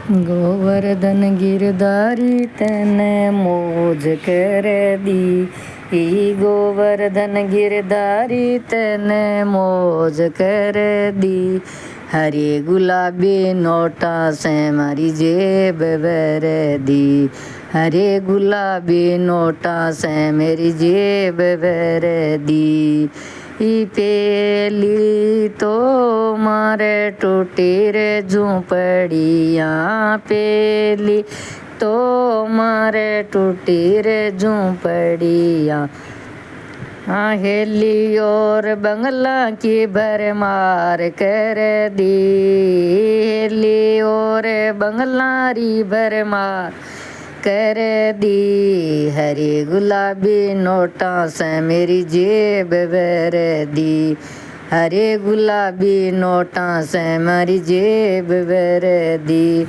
गोवर्धन गिरधारी तने मौज कर दी। गोवर्धन गिरधारी तने मौज कर दी। हरे गुलाबी नोटा से मारी जेब भर दी। हरे गुलाबी नोटा से मेरी जेब भर दी। पेली तो मारे टूटी रे झूंपड़िया। पेली तो मारे टूटी रे झूंपड़िया। हेली और बंगला की भरमार कर दी। हेली और बंगलारी भरमार कर दी। हरी गुलाबी नोटा से मेरी जेब भर दी। हरे गुलाबी नोटा से मेरी जेब भर दी।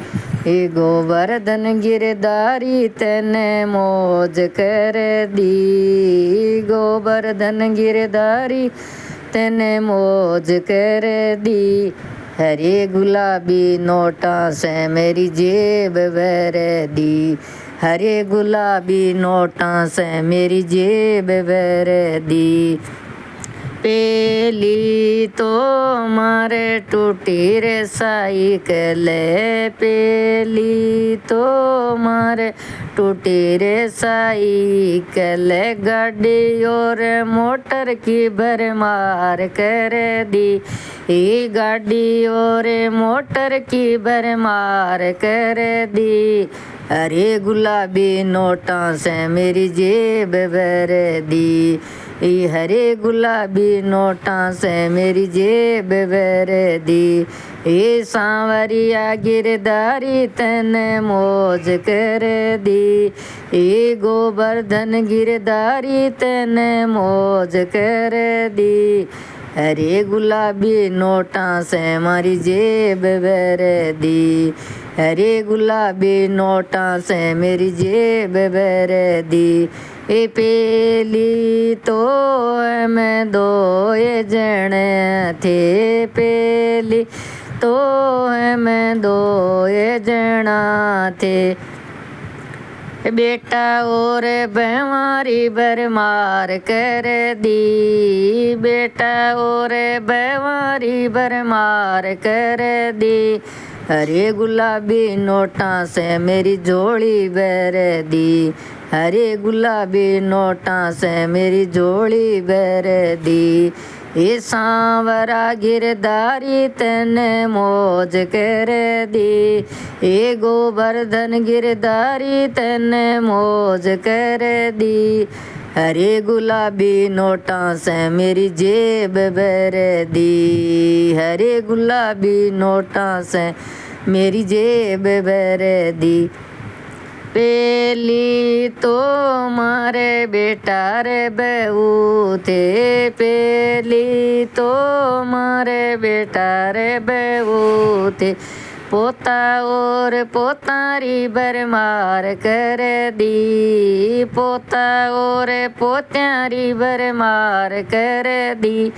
गोवर्धन गिरधारी तने मौज कर दी। गोवर्धन गिरधारी तने मौज कर दी। हरे गुलाबी नोटा से मेरी जेब भर दी। हरे गुलाबी नोटा से मेरी जेब भर दी। पेली तो मारे टूटी रे साइकिल। पेली तो मारे टूटी रे साइकिल। गाड़ी और मोटर की भरमार कर दी। गाड़ी और मोटर की भरमार कर दी। हरे गुलाबी नोटा से मेरी जेब भर दी। हरे गुलाबी नोटा से मेरी जेब भर दी। सांवरिया गिरधारी तने मौज कर दी। गोवर्धन गिरधारी तने मौज कर दी। हरे गुलाबी नोटा से मारी जेब भर दी। हरे गुलाबी नोटा से मेरी जेब भर दी। पेली तो मैं दो ये जने थे। पेली तो मैं दो ये जना थे। बेटा और बेमारी भरमार कर दी। बेटा और बेमारी भरमार कर दी। हरे गुलाबी नोटा से मेरी झोली भर दी। हरे गुलाबी नोटा से मेरी झोली भर दी। सांवरा गिरधारी तने मौज कर दी। गोवर्धन गिरधारी तने मौज कर दी। हरे गुलाबी नोटा से मेरी जेब भर दी। हरे गुलाबी नोटा से मेरी जेब भर दी। पेली तो मारे बेटा रे बहू थे। पेली तो मारे बेटा रे बहू थे। पोता और पोतारी भरमार कर दी। पोता और पोत्यारी भरमार कर दी।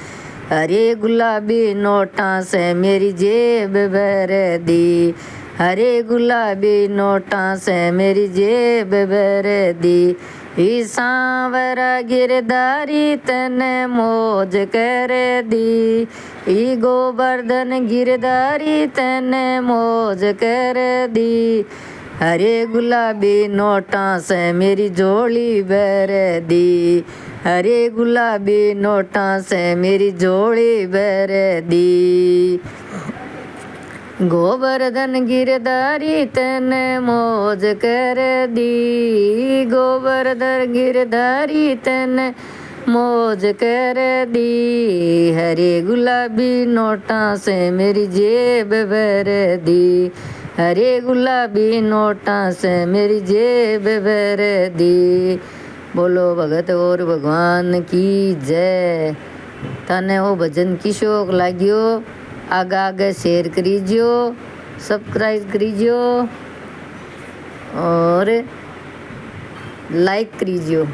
हरे गुलाबी नोटा से मेरी जेब भर दी। हरे गुलाबी नोटा से मेरी जेब भर दी। सांवरा गिरधारी तने मौज कर दी। गोवर्धन गिरधारी तने मौज कर दी। हरे गुलाबी नोटा से मेरी झोली भर दी। हरे गुलाबी नोटा से मेरी झोली भर दी। गोवर्धन गिरधारी तने मौज कर दी। गोवर्धन गिरधारी तने मौज कर दी। हरे गुलाबी नोटा से मेरी जेब भर दी। हरे गुलाबी नोटा से मेरी जेब भर दी। बोलो भगत और भगवान की जय। तने वो भजन की शौक लागियो आगे आगे शेयर करीजियो, सब्सक्राइब करीजियो और लाइक करीजियो।